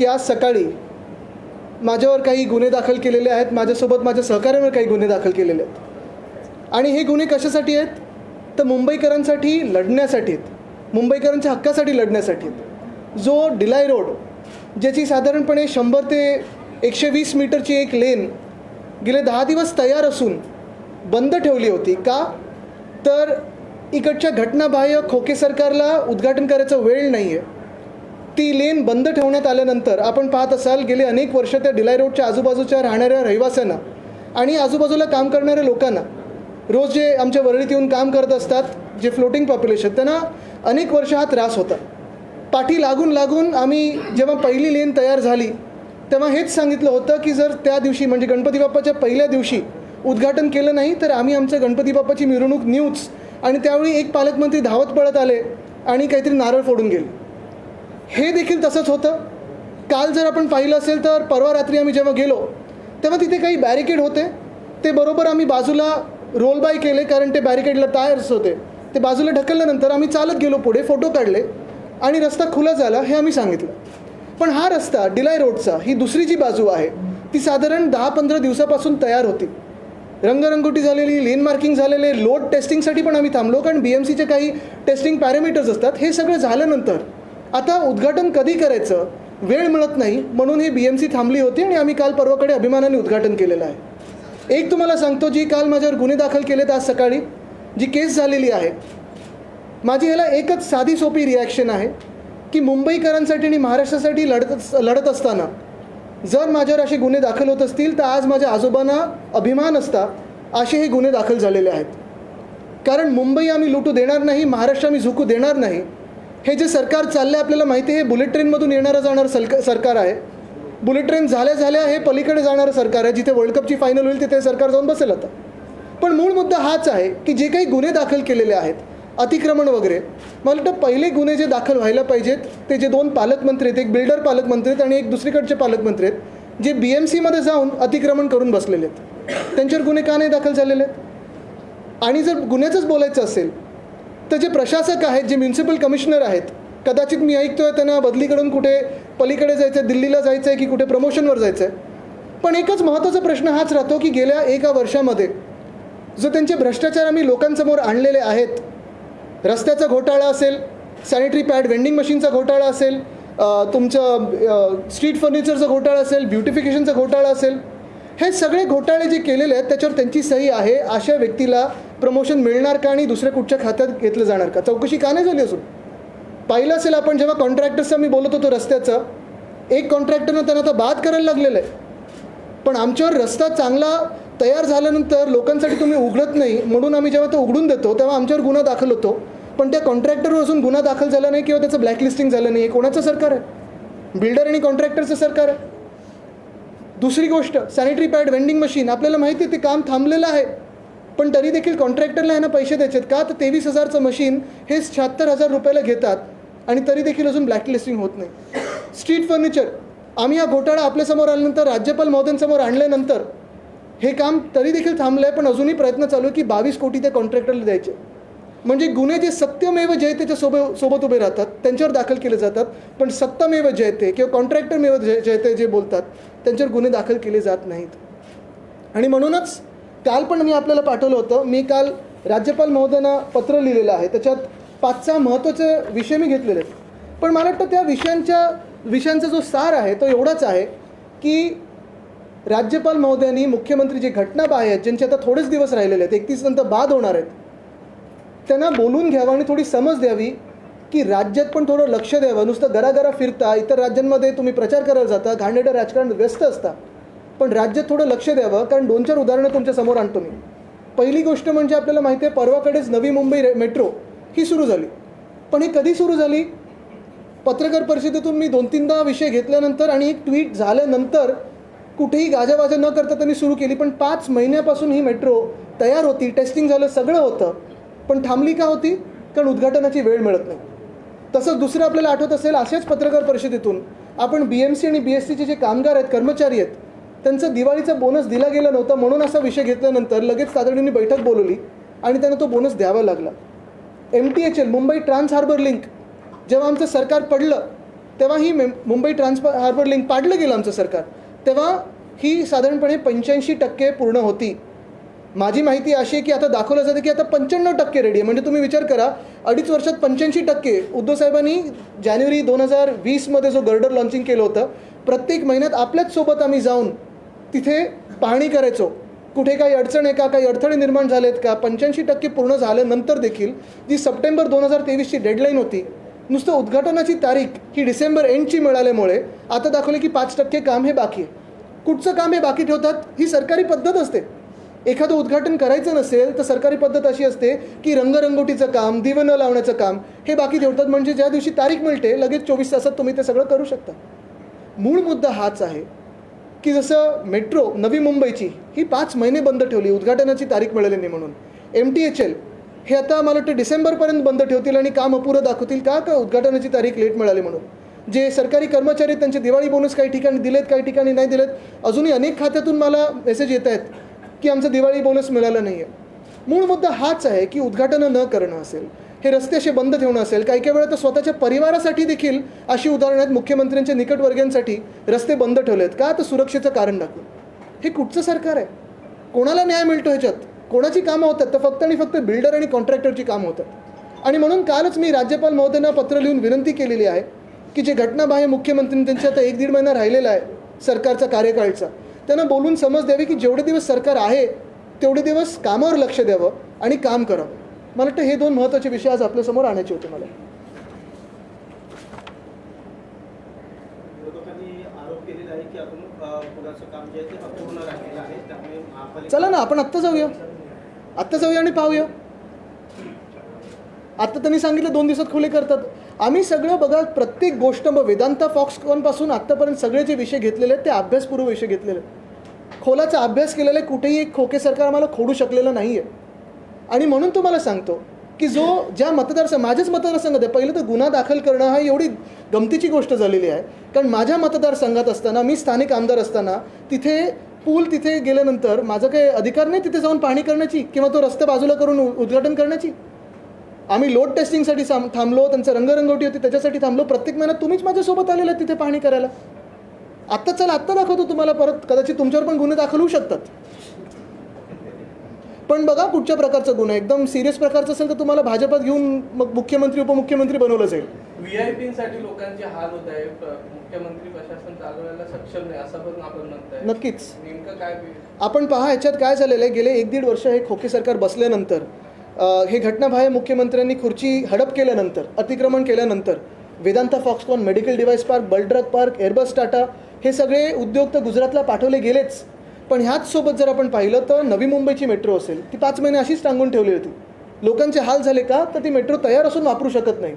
की आज सकाळी माझ्यावर काही गुन्हे दाखल केलेले आहेत, माझ्यासोबत माझ्या सहकाऱ्यांवर काही गुन्हे दाखल केलेले आहेत. आणि हे गुन्हे कशासाठी आहेत? तर मुंबईकरांसाठी लढण्यासाठी आहेत, मुंबईकरांच्या हक्कासाठी लढण्यासाठी आहेत. जो डिलाय रोड, ज्याची साधारणपणे 100 ते 120 मीटरची एक लेन गेले 10 दिवस तयार असून बंद ठेवली होती. का? तर इकडच्या घटनाबाह्य खोके सरकारला उद्घाटन करायचं वेळ नाही आहे. ती लेन बंद ठेवण्यात आल्यानंतर आपण पाहत असाल गेले अनेक वर्ष त्या डिलाय रोडच्या आजूबाजूच्या राहणाऱ्या रहिवाशांना आणि आजूबाजूला काम करणाऱ्या लोकांना, रोज जे आमच्या वरळीत येऊन काम करत असतात जे फ्लोटिंग पॉप्युलेशन, त्यांना अनेक वर्ष हा त्रास होता. पाठी लागून लागून आम्ही जेव्हा पहिली लेन तयार झाली तेव्हा हेच सांगितलं होतं की जर त्या दिवशी म्हणजे गणपती बाप्पाच्या पहिल्या दिवशी उद्घाटन केलं नाही तर आम्ही आमच्या गणपती बाप्पाची मिरवणूक नेऊच. आणि त्यावेळी एक पालकमंत्री धावत पळत आले आणि काहीतरी नारळ फोडून गेले. हे देखील तसंच होतं. काल जर आपण पाहिलं असेल तर परवा रात्री आम्ही जेव्हा गेलो तेव्हा तिथे काही बॅरिकेड होते, ते बरोबर आम्ही बाजूला रोल बाय केले कारण ते बॅरिकेडला टायर्स होते. ते बाजूला ढकलल्यानंतर आम्ही चालत गेलो पुढे, फोटो काढले आणि रस्ता खुला झाला हे आम्ही सांगितलं. पण हा रस्ता डिलाय रोडचा, ही दुसरी जी बाजू आहे ती साधारण 10-15 दिवसापासून तयार होती. रंगरंगोटी झालेली, लेन मार्किंग झालेले, लोड टेस्टिंगसाठी पण आम्ही थांबलो कारण BMCचे काही टेस्टिंग पॅरामीटर्स असतात. हे सगळं झाल्यानंतर आता उद्घाटन कधी करायचं, वेळ मिळत नाही म्हणून ही BMC थांबली होती आणि आम्ही काल परवाकडे अभिमानाने उद्घाटन केलेलं आहे. एक तुम्हाला सांगतो, जी काल माझ्यावर गुन्हे दाखल केलेत आज सकाळी जी केस झालेली आहे, माझी ह्याला एकच साधी सोपी रिॲक्शन आहे की मुंबईकरांसाठी आणि महाराष्ट्रासाठी लढत असताना जर माझ्यावर असे गुन्हे दाखल होत असतील तर आज माझ्या आजोबांना अभिमान असता असे हे गुन्हे दाखल झालेले आहेत. कारण मुंबई आम्ही लुटू देणार नाही, महाराष्ट्र आम्ही झुकू देणार नाही. हे जे सरकार चाललं आहे आपल्याला माहिती आहे, हे बुलेट ट्रेनमधून येणारं जाणारं सरकार आहे. बुलेट ट्रेन झाल्या हे पलीकडे जाणारं सरकार आहे. जिथे वर्ल्ड कपची फायनल होईल तिथे सरकार जाऊन बसेल आता. पण मूळ मुद्दा हाच आहे की जे काही गुन्हे दाखल केलेले आहेत, अतिक्रमण वगैरे, मला वाटतं पहिले गुन्हे जे दाखल व्हायला पाहिजेत ते जे 2 पालकमंत्री आहेत, एक बिल्डर पालकमंत्री आहेत आणि एक दुसरीकडचे पालकमंत्री आहेत जे BMCमध्ये जाऊन अतिक्रमण करून बसलेले आहेत, त्यांच्यावर गुन्हे का नाही दाखल झालेले आहेत? आणि जर गुन्ह्याचंच बोलायचं असेल तर जे प्रशासक आहेत, जे म्युन्सिपल कमिशनर आहेत, कदाचित मी ऐकतोय त्यांना बदलीकडून कुठे पलीकडे जायचं आहे, दिल्लीला जायचं आहे की कुठे प्रमोशनवर जायचं आहे. पण एकच महत्त्वाचा प्रश्न हाच राहतो की गेल्या 1 वर्षामध्ये जो त्यांचे भ्रष्टाचार आम्ही लोकांसमोर आणलेले आहेत, रस्त्याचा घोटाळा असेल, सॅनिटरी पॅड वेंडिंग मशीनचा घोटाळा असेल, तुमचं स्ट्रीट फर्निचरचा घोटाळा असेल, ब्युटिफिकेशनचा घोटाळा असेल, हे सगळे घोटाळे जे केलेले आहेत त्याच्यावर त्यांची सही आहे. अशा व्यक्तीला प्रमोशन मिळणार का आणि दुसऱ्या कुठच्या खात्यात घेतलं जाणार का? चौकशी का नाही झाली असून? पाहिलं असेल आपण जेव्हा कॉन्ट्रॅक्टर्सचं मी बोलत होतो रस्त्याचं, एक कॉन्ट्रॅक्टरनं त्यांना आता बाद करायला लागलेलं आहे. पण आमच्यावर रस्ता चांगला तयार झाल्यानंतर लोकांसाठी तुम्ही उघडत नाही म्हणून आम्ही जेव्हा तो उघडून देतो तेव्हा आमच्यावर गुन्हा दाखल होतो. पण त्या कॉन्ट्रॅक्टरवर अजून गुन्हा दाखल झाला नाही किंवा त्याचं ब्लॅकलिस्टिंग झालं नाही. हे कोणाचं सरकार आहे? बिल्डर आणि कॉन्ट्रॅक्टरचं सरकार आहे. दुसरी गोष्ट, सॅनिटरी पॅड वेंडिंग मशीन, आपल्याला माहिती आहे ते काम थांबलेलं आहे पण तरी देखील कॉन्ट्रॅक्टरला ह्यांना पैसे द्यायचे आहेत. का? तर 23,000चं मशीन हे 76,000 रुपयाला घेतात आणि तरी देखील अजून ब्लॅकलिस्टिंग होत नाही. स्ट्रीट फर्निचर, आम्ही हा घोटाळा आपल्यासमोर आल्यानंतर, राज्यपाल महोदयांसमोर आणल्यानंतर हे काम तरी देखील थांबलं आहे पण अजूनही प्रयत्न चालू आहे की 22 कोटी त्या कॉन्ट्रॅक्टरला द्यायचे. म्हणजे गुन्हे जे सत्यमेव जयतेच्या सोबत उभे राहतात त्यांच्यावर दाखल केले जातात, पण सत्तामेव जयते किंवा कॉन्ट्रॅक्टरमेव जयते जे बोलतात त्यांच्यावर गुन्हे दाखल केले जात नाहीत. आणि म्हणूनच काल पण मी आपल्याला पाठवलं होतं, मी काल राज्यपाल महोदयांना पत्र लिहिलेलं आहे, त्याच्यात 5-6 महत्त्वाचे विषय मी घेतलेले आहेत. पण मला वाटतं त्या विषयांचा जो सार आहे तो एवढाच आहे की राज्यपाल महोदयांनी मुख्यमंत्री जे घटनाबाह्य आहेत, ज्यांचे आता थोडेच दिवस राहिलेले आहेत, 31 नंतर बाद होणार आहेत, त्यांना बोलून घ्यावं आणि थोडी समज द्यावी की राज्यात पण थोडं लक्ष द्यावं. नुसतं घराघरा फिरता, इतर राज्यांमध्ये तुम्ही प्रचार करायला जाता, घाणेरडं राजकारण व्यस्त असता, पण राज्यात थोडं लक्ष द्यावं. कारण 2-4 उदाहरणं तुमच्या समोर आणतो मी. पहिली गोष्ट म्हणजे आपल्याला माहिती आहे परवाकडेच नवी मुंबई मेट्रो ही सुरू झाली. पण ही कधी सुरू झाली? पत्रकार परिषदेतून मी 2-3दा विषय घेतल्यानंतर आणि एक ट्विट झाल्यानंतर कुठेही गाजावाजा न करता त्यांनी सुरू केली. पण 5 महिन्यापासून ही मेट्रो तयार होती, टेस्टिंग झालं, सगळं होतं, पण थांबली का होती? कारण उद्घाटनाची वेळ मिळत नाही. तसंच दुसरं आपल्याला आठवत असेल, अशाच पत्रकार परिषदेतून आपण BMC आणि BSTचे जे कामगार आहेत, कर्मचारी आहेत, त्यांचं दिवाळीचा बोनस दिला गेला नव्हता म्हणून असा विषय घेतल्यानंतर लगेच तातडीने बैठक बोलवली आणि त्यांना तो बोनस द्यावा लागला. MTHL Mumbai trans harbour link जेव्हा आमचं सरकार पडलं तेव्हा ही मुंबई हार्बर लिंक पाडलं गेलं आमचं सरकार, तेव्हा ही साधारणपणे 85% पूर्ण होती. माझी माहिती अशी आहे की आता दाखवलं जातं की आता 95% रेडी आहे. म्हणजे तुम्ही विचार करा, 2.5 वर्षात 85%. उद्धव साहेबांनी जानेवारी 2020मध्ये जो गर्डर लॉन्चिंग केलं होतं, प्रत्येक महिन्यात आपल्याच सोबत आम्ही जाऊन तिथे पाहणी करायचो, कुठे काही अडचण आहे का, काही अडथळे निर्माण झालेत का. 85% पूर्ण झाल्यानंतर देखील जी सप्टेंबर 2023ची डेडलाईन होती, नुसतं उद्घाटनाची तारीख ही डिसेंबर एंडची मिळाल्यामुळे आता दाखवलं की 5% काम हे बाकी आहे. कुठचं काम हे बाकी ठेवतात? ही सरकारी पद्धत असते. एखादं उद्घाटन करायचं नसेल तर सरकारी पद्धत अशी असते की रंगरंगोटीचं काम, दिवे न लावण्याचं काम हे बाकी ठेवतात, म्हणजे ज्या दिवशी तारीख मिळते लगेच 24 तासात तुम्ही ते सगळं करू शकता. मूळ मुद्दा हाच आहे की जसं मेट्रो नवी मुंबईची ही 5 महिने बंद ठेवली, उद्घाटनाची तारीख मिळाली नाही म्हणून. MTHL हे आता मला वाटतं डिसेंबरपर्यंत बंद ठेवतील आणि काम अपुरं दाखवतील का उद्घाटनाची तारीख लेट मिळाली म्हणून. जे सरकारी कर्मचारी त्यांचे दिवाळी बोनस काही ठिकाणी दिलेत, काही ठिकाणी नाही दिलेत. अजूनही अनेक खात्यातून मला मेसेज येत आहेत की आमचं दिवाळी बोनस मिळालं नाही आहे. मूळ मुद्दा हाच आहे की उद्घाटनं न करणं असेल, हे रस्ते असे बंद ठेवणं असेल, काही काही वेळा तर स्वतःच्या परिवारासाठी देखील अशी उदाहरणं आहेत, मुख्यमंत्र्यांच्या निकटवर्गीयांसाठी रस्ते बंद ठेवलेत का, तर सुरक्षेचं कारण दाखवून. हे कुठचं सरकार आहे? कोणाला न्याय मिळतो ह्याच्यात? कोणाची कामं होतात? तर फक्त आणि फक्त बिल्डर आणि कॉन्ट्रॅक्टरची कामं होतात. आणि म्हणून कालच मी राज्यपाल महोदयांना पत्र लिहून विनंती केलेली आहे की जे घटनाबाह्य मुख्यमंत्री त्यांच्या आता 1-1.5 महिना राहिलेला आहे सरकारचा कार्यकाळचा, त्यांना बोलून समज द्यावी की जेवढे दिवस सरकार आहे तेवढे दिवस कामावर लक्ष द्यावं आणि काम करावं. मला वाटतं हे 2 महत्त्वाचे विषय आज आपल्यासमोर आणायचे होते मला. चला ना, आपण आत्ता जाऊया आणि पाहूया. आत्ता त्यांनी सांगितलं 2 दिवसात खुले करतात. आम्ही सगळं बघा, प्रत्येक गोष्ट वेदांता फॉक्सकॉनपासून आत्तापर्यंत सगळे जे विषय घेतलेले आहेत ते अभ्यासपूर्व विषय घेतलेले आहेत. खोलाचा अभ्यास केलेला आहे. कुठेही एक खोके सरकार आम्हाला खोडू शकलेलं नाही आहे. आणि म्हणून तुम्हाला सांगतो की ज्या माझ्याच मतदारसंघात आहे, पहिलं तर गुन्हा दाखल करणं हा एवढी गमतीची गोष्ट झालेली आहे. कारण माझ्या मतदारसंघात असताना, मी स्थानिक आमदार असताना, तिथे गेल्यानंतर माझा काही अधिकार नाही तिथे जाऊन पाहणी करण्याची किंवा तो रस्ता बाजूला करून उद्घाटन करण्याची. आम्ही लोड टेस्टिंगसाठी थांबलो, त्यांचं रंगरंगोटी होती त्याच्यासाठी थांबलो. प्रत्येक महिन्यात तुम्हीच माझ्यासोबत आलेला तिथे पाहणी करायला. आत्ता दाखवतो तुम्हाला परत. कदाचित तुमच्यावर पण गुन्हे दाखल होऊ शकतात, पण बघा कुठच्या प्रकारचा गुन्हा. एकदम सिरियस प्रकारचा असेल तर तुम्हाला भाजपात घेऊन मग मुख्यमंत्री उपमुख्यमंत्री बनवलं जाईल. व्हीआयपीसाठी लोकांचे हाल होत आहे, मुख्यमंत्री प्रशासन चालवायला सक्षम नाही असं पण आपण म्हणताय. नक्कीच. नेमकं काय आपण पहा, ह्याच्यात काय झालेलं आहे, गेले 1-1.5 वर्ष हे खोके सरकार बसल्यानंतर, हे घटनाबाह्य मुख्यमंत्र्यांनी खुर्ची हडप केल्यानंतर, अतिक्रमण केल्यानंतर, Vedanta Foxconn, medical device park, bulk drug park, Airbus Tata हे सगळे उद्योग तर गुजरातला पाठवले गेलेच. पण ह्याच सोबत जर आपण पाहिलं तर नवी मुंबईची मेट्रो असेल, ती 5 महिने अशीच टांगून ठेवली होती. लोकांचे हाल झाले का, तर ती मेट्रो तयार असून वापरू शकत नाही.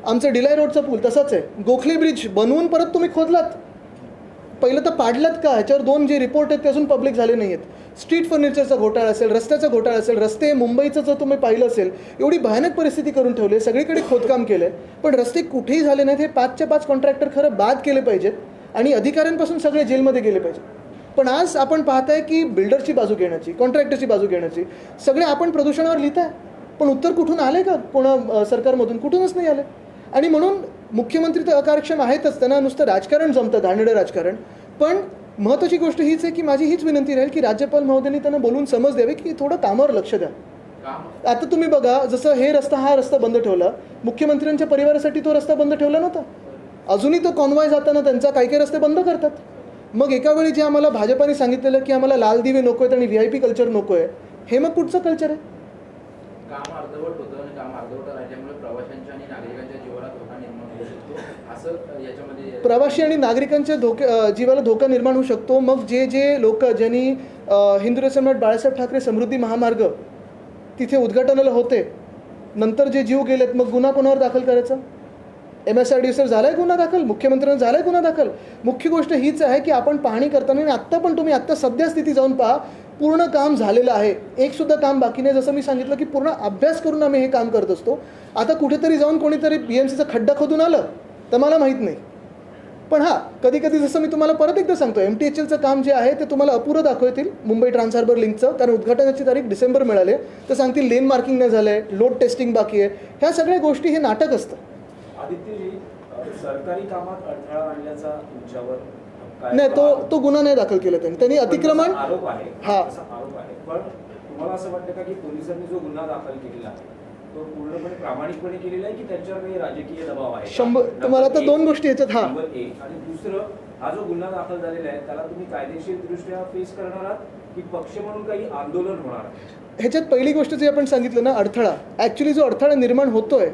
आमचं डिलाय रोडचा पूल तसाच आहे. गोखले ब्रिज बनवून परत तुम्ही खोदलात, पहिलं तर पाडलात का? ह्याच्यावर 2 जे रिपोर्ट आहेत ते अजून पब्लिक झाले नाही आहेत. स्ट्रीट फर्निचरचा घोटाळा असेल, रस्त्याचा घोटाळा असेल, रस्ते मुंबईचं जर तुम्ही पाहिलं असेल, एवढी भयानक परिस्थिती करून ठेवली आहे. सगळीकडे खोदकाम केलं आहे, पण रस्ते कुठेही झाले नाहीत. हे 5च्या 5 कॉन्ट्रॅक्टर खरं बाद केले पाहिजेत आणि अधिकाऱ्यांपासून सगळे जेलमध्ये गेले पाहिजेत. पण आज आपण पाहताय की बिल्डरची बाजू घेण्याची, कॉन्ट्रॅक्टरची बाजू घेण्याची, सगळे आपण प्रदूषणावर लिहिताय, पण उत्तर कुठून आले का? कोणा सरकारमधून कुठूनच नाही आले. आणि म्हणून मुख्यमंत्री तर अकार्यक्षम आहेतच, त्यांना नुसतं राजकारण जमतं, घाणेरडं राजकारण. पण महत्त्वाची गोष्ट हीच आहे की माझी हीच विनंती राहील की राज्यपाल महोदयांनी त्यांना बोलून समज द्यावी की थोडं कामावर लक्ष द्या. आता तुम्ही बघा, जसं हा रस्ता बंद ठेवला, मुख्यमंत्र्यांच्या परिवारासाठी तो रस्ता बंद ठेवला नव्हता. अजूनही तो कॉन्वॉय जाताना त्यांचा काही रस्ते बंद करतात. मग एका वेळी जे आम्हाला भाजपाने सांगितलेलं की आम्हाला लाल दिवे नको आहेत आणि VIP कल्चर नको आहे, हे मग कुठचं कल्चर आहे? काम अर्धवट होतं आणि काम अर्धवट राहिल्यामुळे प्रवाशांच्या आणि नागरिकांच्या जीवाला धोका निर्माण होऊ शकतो, असं याच्यामध्ये. प्रवासी आणि नागरिकांच्या जीवाला धोका निर्माण होऊ शकतो. मग जे लोक ज्यांनी हिंदू सम्राट बाळासाहेब ठाकरे समृद्धी महामार्ग तिथे उद्घाटनाला होते, नंतर जे जीव गेलेत, मग गुन्हा कोणावर दाखल करायचा? MSRDCवर झालाय गुन्हा दाखल, मुख्यमंत्र्यांना झालाय गुन्हा दाखल. मुख्य गोष्ट हीच आहे की आपण पाहणी करताना, आणि आत्ता पण तुम्ही आत्ता सध्या स्थिती जाऊन पहा, पूर्ण काम झालेलं आहे, एक सुद्धा काम बाकी नाही. जसं मी सांगितलं की पूर्ण अभ्यास करून आम्ही हे काम करत असतो. आता कुठेतरी जाऊन कोणीतरी BMCचा खड्डा खोदून आलं तर मला माहीत नाही, पण कधी कधी जसं मी तुम्हाला परत एकदा सांगतो, MTHLचं काम जे आहे ते तुम्हाला अपुरं दाखवतील मुंबई ट्रान्स हार्बर लिंकचं, कारण उद्घाटनाची तारीख डिसेंबर मिळाले तर सांगतील लेन मार्किंग नाही झालं आहे, लोड टेस्टिंग बाकी आहे. ह्या सगळ्या गोष्टी हे नाटक असतं. आदित्यजी, सरकारी कामात अडथळा आणल्याचा तुमच्यावर काय नाही, तो गुन्हा नाही दाखल केला त्यांनी अतिक्रमण. तसा आरोप आहे हा. तसा आरोप आहे, पण तुम्हाला असं वाटतं का की पोलिसांनी जो गुन्हा दाखल केलेला आहे तो पूर्णपणे प्रामाणिकपणे केलेला आहे की त्यांच्यावर काही राजकीय दबाव आहे? तुम्हाला आता दोन गोष्टी याच्यात. हा, नंबर एक. आणि दुसरं, हा जो गुन्हा दाखल झालेला आहे त्याला तुम्ही कायदेशीर दृष्ट्या फेस करणार आहात की पक्ष म्हणून काही आंदोलन होणार आहे? ह्याच्यात पहिली गोष्ट जे आपण सांगितलं ना, अडथळा. ॲक्च्युली जो अडथळा निर्माण होतोय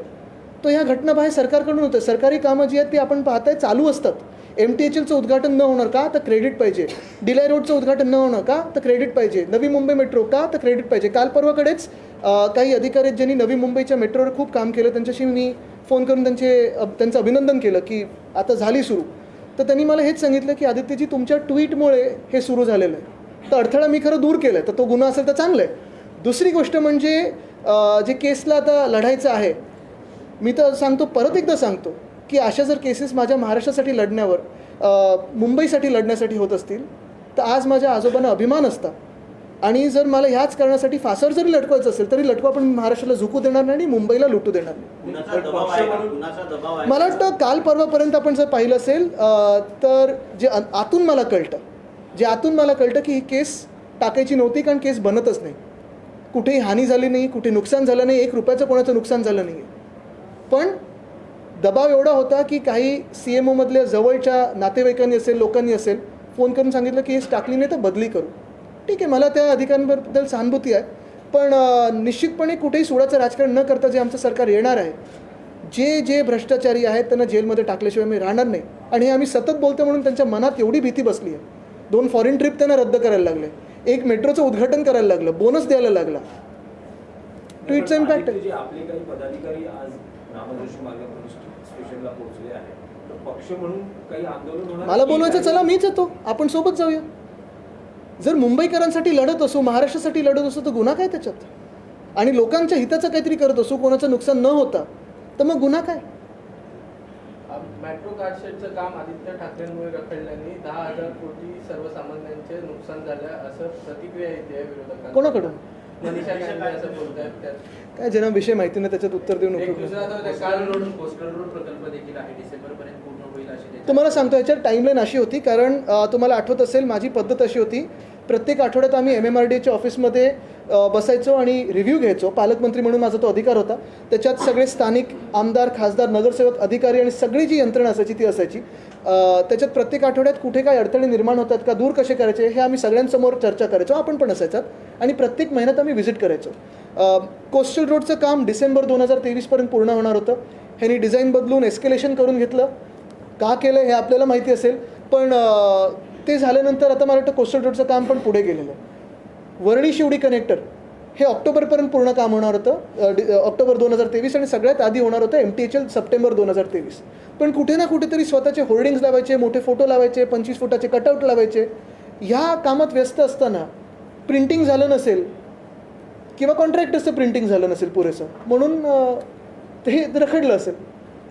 तो ह्या घटनाबाहेर सरकारकडून होतं. सरकारी कामं जी आहेत ती आपण पाहताय चालू असतात. MTHLचं उद्घाटन न होणार का, तर क्रेडिट पाहिजे. डिलाय रोडचं उद्घाटन न होणार का, तर क्रेडिट पाहिजे. नवी मुंबई मेट्रो का, तर क्रेडिट पाहिजे. काल परवाकडेच काही अधिकारी आहेत ज्यांनी नवी मुंबईच्या मेट्रोवर खूप काम केलं, त्यांच्याशी मी फोन करून त्यांचं अभिनंदन केलं की आता झाली सुरू. तर त्यांनी मला हेच सांगितलं की आदित्यजी तुमच्या ट्विटमुळे हे सुरू झालेलं आहे, तर अडथळा मी खरं दूर केला आहे, तर तो गुन्हा असेल तर चांगलं आहे. दुसरी गोष्ट म्हणजे जे केसला आता लढायचं आहे, मी तर सांगतो, परत एकदा सांगतो की अशा जर केसेस माझ्या महाराष्ट्रासाठी लढण्यावर मुंबईसाठी लढण्यासाठी होत असतील तर आज माझ्या आजोबांना अभिमान असता. आणि जर मला ह्याच कारणासाठी फासावर जरी लटकवायचं असेल तरी लटकवा, पण महाराष्ट्राला झुकू देणार नाही आणि मुंबईला लुटू देणार नाही. कुणाचा दबाव आहे का? कुणाचा दबाव आहे? मला वाटतं काल परवापर्यंत आपण जर पाहिलं असेल तर जे आतून मला कळतं की ही केस टाकायची नव्हती, कारण केस बनतच नाही. कुठेही हानी झाली नाही, कुठे नुकसान झालं नाही, 1 रुपयाचं कोणाचं नुकसान झालं नाही. पण दबाव एवढा होता की काही CMO मधल्या जवळच्या नातेवाईकांनी असेल, लोकांनी असेल, फोन करून सांगितलं की हेच टाकली नाही तर बदली करू. ठीक आहे, मला त्या अधिकाऱ्यांबद्दल सहानुभूती आहे, पण निश्चितपणे कुठेही सुडाचं राजकारण न करता जे आमचं सरकार येणार आहे, जे भ्रष्टाचारी आहेत त्यांना जेलमध्ये टाकल्याशिवाय मी राहणार नाही. आणि हे आम्ही सतत बोलतो म्हणून त्यांच्या मनात एवढी भीती बसली आहे. 2 फॉरेन ट्रिप त्यांना रद्द करायला लागले, 1 मेट्रोचं उद्घाटन करायला लागलं, बोनस द्यायला लागला. ट्विटचा इम्पॅक्ट आहे. जे आपले काही पदाधिकारी आज नामजोशी मार्गावरून स्टेशनला पोहोचले आहेत, तर पक्ष म्हणून काही आंदोलन होणार? मला बोलवायचं, चला मीच येतो, आपण सोबत जाऊया. जर मुंबईकरांसाठी लढत असू, महाराष्ट्रासाठी लढत असू, तर गुन्हा काय त्याच्यात? आणि लोकांच्या हिताचं काहीतरी करत असू, कोणाचं नुकसान न होता, तर मग गुन्हा काय? मेट्रो कारशेडचं काम आदित्य ठाकरेंमुळे रखडल्याने 10,000 कोटी सर्वसामान्यांचे नुकसान झालं असं प्रतिक्रिया येते विरोधकांना. कोणाकडून? मनीषा गांधी असं बोलतायत. त्यात काय ज्यांना विषय माहिती नाही त्याच्यात उत्तर देऊन एक उपयोग नाही. दुसरा आता कोस्टल रोड प्रकल्प देखील आहे, डिसेंबरपर्यंत पूर्ण होईल अशी त्याची- तुम्हाला सांगतो, याच्यात टाईमलाईन अशी होती, कारण तुम्हाला आठवत असेल माझी पद्धत अशी होती, प्रत्येक आठवड्यात आम्ही MMRDAच्या ऑफिसमध्ये बसायचो आणि रिव्ह्यू घ्यायचो. पालकमंत्री म्हणून माझा तो अधिकार होता. त्याच्यात सगळे स्थानिक आमदार, खासदार, नगरसेवक, अधिकारी आणि सगळी जी यंत्रणा असायची ती असायची. त्याच्यात प्रत्येक आठवड्यात कुठे काय अडथळे निर्माण होतात का, दूर कसे करायचे, हे आम्ही सगळ्यांसमोर चर्चा करायचो. आपण पण असायचात. आणि प्रत्येक महिन्यात आम्ही व्हिजिट करायचो. कोस्टल रोडचं काम डिसेंबर 2023पर्यंत पूर्ण होणार होतं. ह्यांनी डिझाईन बदलून एस्केलेशन करून घेतलं. का केलं हे आपल्याला माहिती असेल, पण ते झाल्यानंतर आता मला वाटतं कोस्टल रोडचं काम पण पुढे गेलेलं आहे. वरळी शिवडी कनेक्टर हे ऑक्टोबरपर्यंत पूर्ण काम होणार होतं, ऑक्टोबर 2023, आणि सगळ्यात आधी होणार होतं MTHL सप्टेंबर 2023. पण कुठे ना कुठेतरी स्वतःचे होर्डिंग्स लावायचे, मोठे फोटो लावायचे, 25 फुटाचे कटआउट लावायचे. ह्या कामात व्यस्त असताना प्रिंटिंग झालं नसेल किंवा कॉन्ट्रॅक्टर्सचं प्रिंटिंग झालं नसेल पुरेसं, म्हणून ते रखडलं असेल.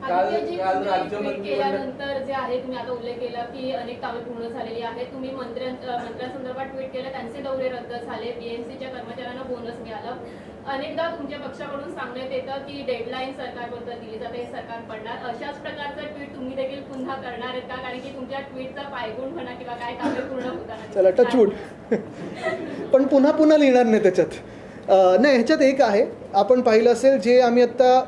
केल्यानंतर जे आहे, तुम्ही आता उल्लेख केला की अनेक कामे पूर्ण झालेली आहेत. तुम्ही मंत्र्यांसंदर्भात ट्विट केलं, त्यांचे दौरे रद्द झाले, BMCच्या कर्मचाऱ्यांना बोनस मिळाला. अनेकदा तुमच्या पक्षाकडून सांगण्यात येतं की डेडलाईन सरकारबद्दल दिली जाते, हे सरकार पडणार. अशाच प्रकारचं ट्विट तुम्ही देखील पुन्हा करणार आहेत का? कारण की तुमच्या ट्विटचा पायगुण म्हणा किंवा काय कामे पूर्ण होतात. चला टचवूड. पण पुन्हा लिहिणार नाही त्याच्यात. नाही, ह्याच्यात एक आहे, आपण पाहिलं असेल, जे आम्ही आत्ता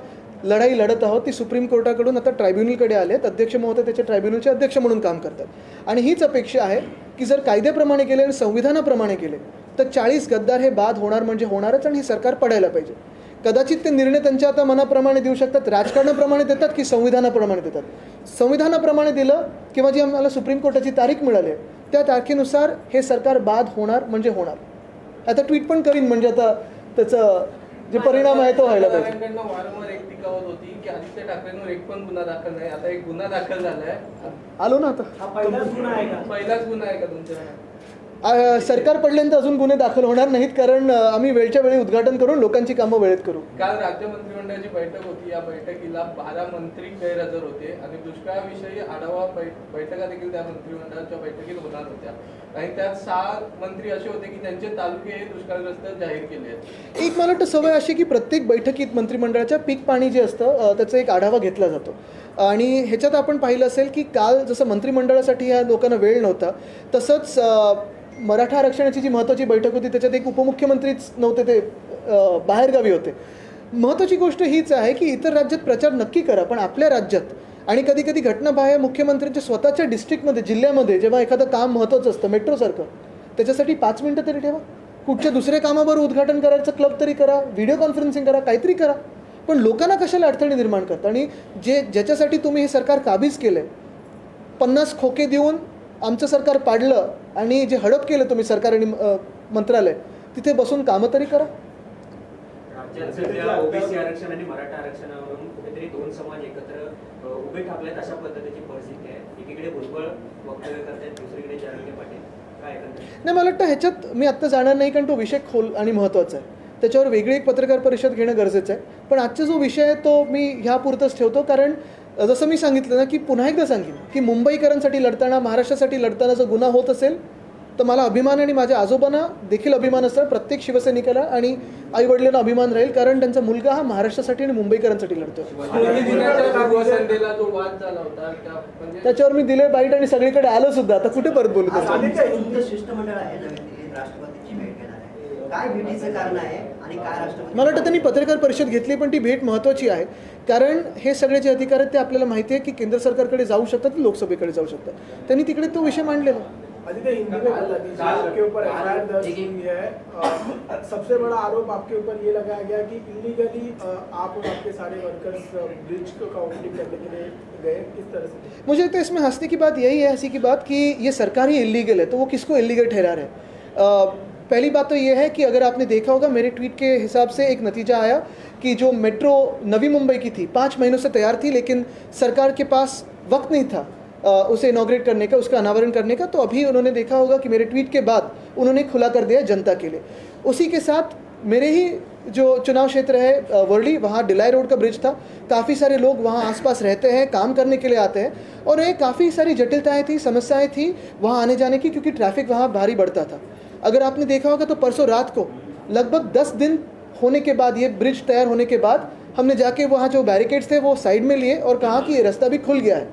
लढाई लढत आहोत ती सुप्रीम कोर्टाकडून आता ट्रायब्युनलकडे आलेत. अध्यक्ष महोदय त्याच्या ट्रायब्युनलचे अध्यक्ष म्हणून काम करतात. आणि हीच अपेक्षा आहे की जर कायद्याप्रमाणे केले आणि संविधानाप्रमाणे केले तर 40 गद्दार हे बाद होणार म्हणजे होणारच, आणि हे सरकार पडायला पाहिजे. कदाचित ते निर्णय त्यांच्या आता मनाप्रमाणे देऊ शकतात, राजकारणाप्रमाणे देतात की संविधानाप्रमाणे देतात. संविधानाप्रमाणे दिलं किंवा जी आम्हाला सुप्रीम कोर्टाची तारीख मिळाली आहे त्या तारखेनुसार हे सरकार बाद होणार म्हणजे होणार. आता ट्विट पण करीन, म्हणजे आता त्याचं जे परिणाम आहे तो व्हायला पाहिजे. वारंवार एक टीका होत होती की आदित्य ठाकरेंवर एक पण गुन्हा दाखल नाही. आता एक गुन्हा दाखल झालाय. आलो ना आता. हा पहिलाच गुन्हा आहे का? पहिलाच गुन्हा आहे का तुमच्या? सरकार पडल्यानंतर अजून गुन्हे दाखल होणार नाहीत, कारण आम्ही वेळच्या वेळी उद्घाटन करून लोकांची कामं वेळेत करू. काल राज्य मंत्रिमंडळाची बैठक होती. या बैठकीला 12 मंत्री गैरहजर होते आणि दुष्काळाविषयी आढावा बैठका देखील त्या मंत्रिमंडळाच्या बैठकीत होणार होत्या आणि त्यात 6 मंत्री असे होते की त्यांचे तालुके हे दुष्काळग्रस्त जाहीर केले आहेत. एक मला वाटतं सवय अशी की प्रत्येक बैठकीत मंत्रिमंडळाच्या पीक पाणी जे असतं त्याचा एक आढावा घेतला जातो. आणि ह्याच्यात आपण पाहिलं असेल की काल जसं मंत्रिमंडळासाठी ह्या लोकांना वेळ नव्हता, तसंच मराठा आरक्षणाची जी महत्त्वाची बैठक होती त्याच्यात एक उपमुख्यमंत्रीच नव्हते, ते बाहेरगावी होते. महत्त्वाची गोष्ट हीच आहे की इतर राज्यात प्रचार नक्की करा, पण आपल्या राज्यात आणि कधी कधी घटनाबाह्य मुख्यमंत्र्यांच्या स्वतःच्या डिस्ट्रिक्टमध्ये, जिल्ह्यामध्ये जेव्हा एखादं काम महत्त्वाचं असतं मेट्रोसारखं, त्याच्यासाठी 5 मिनटं तरी ठेवा. कुठच्या दुसऱ्या कामावर उद्घाटन करायचं क्लब तरी करा, व्हिडिओ कॉन्फरन्सिंग करा, काहीतरी करा. पण लोकांना कशाला अडचणी निर्माण करतात? आणि ज्याच्यासाठी तुम्ही हे सरकार काबीज केलं आहे, 50 खोके देऊन आमचं सरकार पाडलं आणि जे हडप केलं तुम्ही सरकार आणि मंत्रालय, तिथे बसून कामं तरी करा. राज्यात सध्या ओबीसी आरक्षण आणि मराठा आरक्षणावरून कुठेतरी 2 समाज एकत्र उभे ठाकलेत अशा पद्धतीची परिस्थिती आहे. एकीकडे भुजबळ वक्तव्य करतात, दुसरीकडे जरांगे पाटील. काय एकंदरीत? नाही, मला वाटतं ह्याच्यात मी आत्ता जाणार नाही, कारण तो विषय खोल आणि महत्त्वाचा आहे. त्याच्यावर वेगळी एक पत्रकार परिषद घेणं गरजेचं आहे. पण आजचा जो विषय आहे तो मी ह्यापुरतंच ठेवतो, कारण जसं मी सांगितलं ना की पुन्हा एकदा सांगेन की मुंबईकरांसाठी लढताना, महाराष्ट्रासाठी लढताना जर गुन्हा होत असेल तर मला अभिमान आणि माझ्या आजोबांना देखील अभिमान असतात, प्रत्येक शिवसैनिकाला आणि आईवडिलांना अभिमान राहील, कारण त्यांचा मुलगा हा महाराष्ट्रासाठी आणि मुंबईकरांसाठी लढतो. शिवसेनेला जो वाद झाला होता त्याच्यावर मी दिले बाईट आणि सगळीकडे आलो सुद्धा. आता कुठे परत बोलू त्याच्यावर? शिष्टमंडळ आहे राष्ट्रपतीची भेट घेणार आहे, काय भेटीचं कारण आहे आणि काय राष्ट्रपती? मला वाटतं त्यांनी पत्रकार परिषद घेतली, पण ती भेट महत्त्वाची आहे, कारण हे सगळे जे अधिकार आहेत ते आपल्याला माहिती आहे की केंद्र सरकारकडे जाऊ शकतात, लोकसभेकडे जाऊ शकतात. त्यांनी तिकडे तो विषय मांडलेला. हिंदी में बता दीजिए, आपके ऊपर एफआईआर दर्ज हुई है. सबसे बड़ा आरोप आपके ऊपर ये लगाया गया कि इलीगली आप और आपके सारे वर्कर्स ब्रिज का ऑपरेटिंग करने के लिए गए. किस तरह से? मुझे तो इसमें हंसने की बात यही है, हंसी की बात कि ये सरकार ही इलीगल है, तो वो किसको इलीगल ठहरा रहे हैं? पहली बात तो ये है कि अगर आपने देखा होगा मेरे ट्वीट के हिसाब से एक नतीजा आया कि जो मेट्रो नवी मुंबई की थी 5 महीनों से तैयार थी, लेकिन सरकार के पास वक्त नहीं था उसे इनॉग्रेट करने का, उसका अनावरण करने का. तो अभी उन्होंने देखा होगा कि मेरे ट्वीट के बाद उन्होंने खुला कर दिया जनता के लिए. उसी के साथ मेरे ही जो चुनाव क्षेत्र है वर्ली, वहाँ डिलाई रोड का ब्रिज था. काफ़ी सारे लोग वहाँ आसपास रहते हैं, काम करने के लिए आते हैं, और ये काफ़ी सारी जटिलताएं थी, समस्याएं थी वहाँ आने जाने की, क्योंकि ट्रैफिक वहाँ भारी बढ़ता था. अगर आपने देखा होगा तो परसों रात को लगभग 10 दिन होने के बाद, ये ब्रिज तैयार होने के बाद, हमने जाके वहाँ जो बैरिकेड्स थे वो साइड में लिए और कहा कि ये रास्ता भी खुल गया है.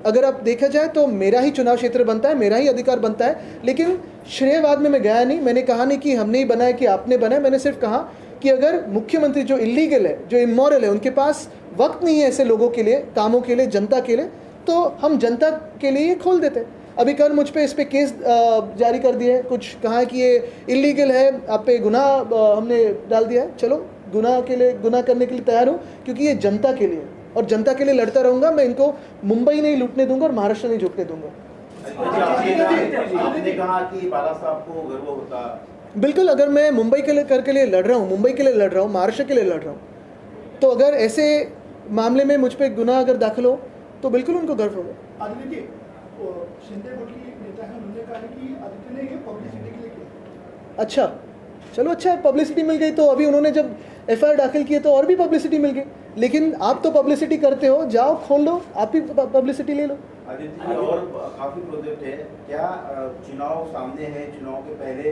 अगर आप देखा जाए तो मेरा ही चुनाव क्षेत्र बनता है, मेरा ही अधिकार बनता है, लेकिन श्रेयवाद में मैं गया नहीं. मैंने कहा नहीं कि हमने ही बनाया कि आपने बनाया. मैंने सिर्फ कहा कि अगर मुख्यमंत्री जो इलीगल है, जो इमोरल है, उनके पास वक्त नहीं है ऐसे लोगों के लिए, कामों के लिए, जनता के लिए, तो हम जनता के लिए ये खोल देते. अभी कल मुझ पे इस पे केस जारी कर दिए, कुछ कहा कि ये इलीगल है, आप पे गुनाह हमने डाल दिया है. चलो, गुनाह करने के लिए तैयार हूँ, क्योंकि ये जनता के लिए और जनता के लिए लड़ता रहूँगा. मैं इनको मुंबई नहीं लूटने दूंगा और महाराष्ट्र नहीं झुकने दूंगा. आपने कहा कि बाला साहब को गर्व होता. बिल्कुल, अगर मैं मुंबई के लिए लड़ रहा हूँ, मुंबई के लिए लड़ रहा हूँ, महाराष्ट्र के लिए लड़ रहा हूँ, तो अगर ऐसे मामले में मुझ पर गुनाह अगर दाखिल हो तो बिल्कुल उनको गर्व होगा. आदित्य जी, शिंदे बोल की नेता है, उन्होंने कहा है कि आदित्य ने ये पब्लिसिटी के लिए किया. अच्छा, चलो, अच्छा है, पब्लिसिटी मिल गई. तो अभी उन्होंने जब एफआईआर दाखिल किए तो और भी पब्लिसिटी मिल गई. लेकिन आप तो पब्लिसिटी करते हो, जाओ खोल लो, आप ही पब्लिसिटी ले लो. आदित्य जी, और काफी प्रोजेक्ट है क्या? चुनाव सामने है, चुनाव के पहले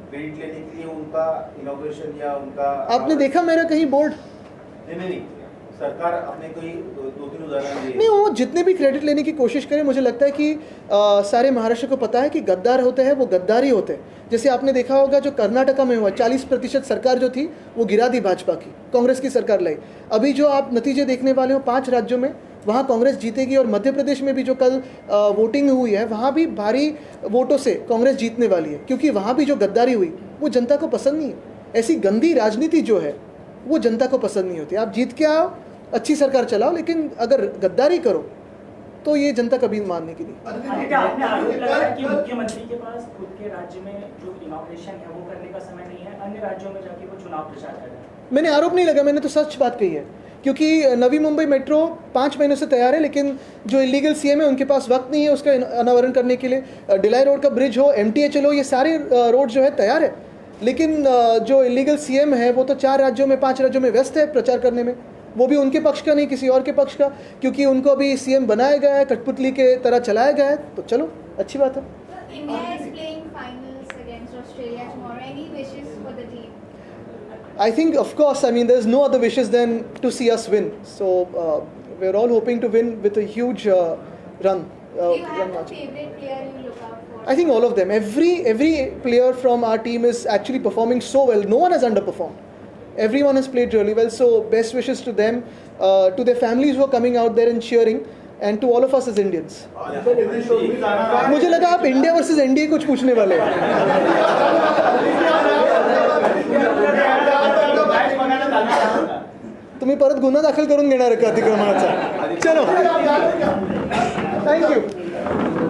क्रेडिट लेने के लिए उनका इनॉग्रेशन या उनका, आपने देखा मेरा कहीं बोर्ड? नहीं, सरकार अपने कोई 2-3 उदाहरण दिए. नहीं, वो जितने भी क्रेडिट लेने की कोशिश करें, मुझे लगता है कि सारे महाराष्ट्र को पता है कि गद्दार होते हैं वो गद्दारी होते हैं. जैसे आपने देखा होगा जो कर्नाटका में हुआ, 40% सरकार जो थी वो गिरा दी भाजपा की, कांग्रेस की सरकार लाई. अभी जो आप नतीजे देखने वाले हो 5 राज्यों में, वहाँ कांग्रेस जीतेगी. और मध्य प्रदेश में भी जो कल वोटिंग हुई है, वहाँ भी भारी वोटों से कांग्रेस जीतने वाली है, क्योंकि वहाँ भी जो गद्दारी हुई वो जनता को पसंद नहीं है. ऐसी गंदी राजनीति जो है वो जनता को पसंद नहीं होती. आप जीत के आओ, अच्छी सरकार चलाओ, लेकिन अगर गद्दारी करो तो ये जनता कभी मानने की नहीं. आपने आरोप लगाया कि मुख्यमंत्री के पास खुद के राज्य में जो इनॉग्रेशन है वो करने का समय नहीं है, अन्य राज्यों में जाके वो चुनाव प्रचार कर रहे हैं. मैंने आरोप नहीं लगा, मैंने तो सच बात कही है क्योंकि नवी मुंबई मेट्रो 5 महीनों से तैयार है, लेकिन जो इलीगल सीएम है उनके पास वक्त नहीं है उसका अनावरण करने के लिए। डिलाई रोड का ब्रिज हो, MTHL हो, ये सारे रोड जो है तैयार है, लेकिन जो इलीगल सीएम है वो तो 4 राज्यों में 5 राज्यों में व्यस्त है प्रचार करने में, वो भी उनके पक्ष का नहीं किसी और के पक्ष का, क्योंकि उनको अभी सीएम बनाया गया है, कठपुतली के तरह चलाया गया है। तो चलो अच्छी बात है। India is playing finals against Australia tomorrow. Any wishes for the team? I think, of course, I mean, there's no other wishes than to see us win. So we're all hoping to win with a huge run. Do you have a favorite player you look out for? I think all of them. Every player from our team is actually performing so well. No one has underperformed. Everyone has played really well. So best wishes to them, to their families who are coming out there and cheering, and to all of us as Indians. मुझे लगा आप India versus NDA कुछ पूछने वाले हैं। तुम्ही परत गुन्हा दाखल करून घेणार का अतिक्रमणाचा? चलो, थँक्यू.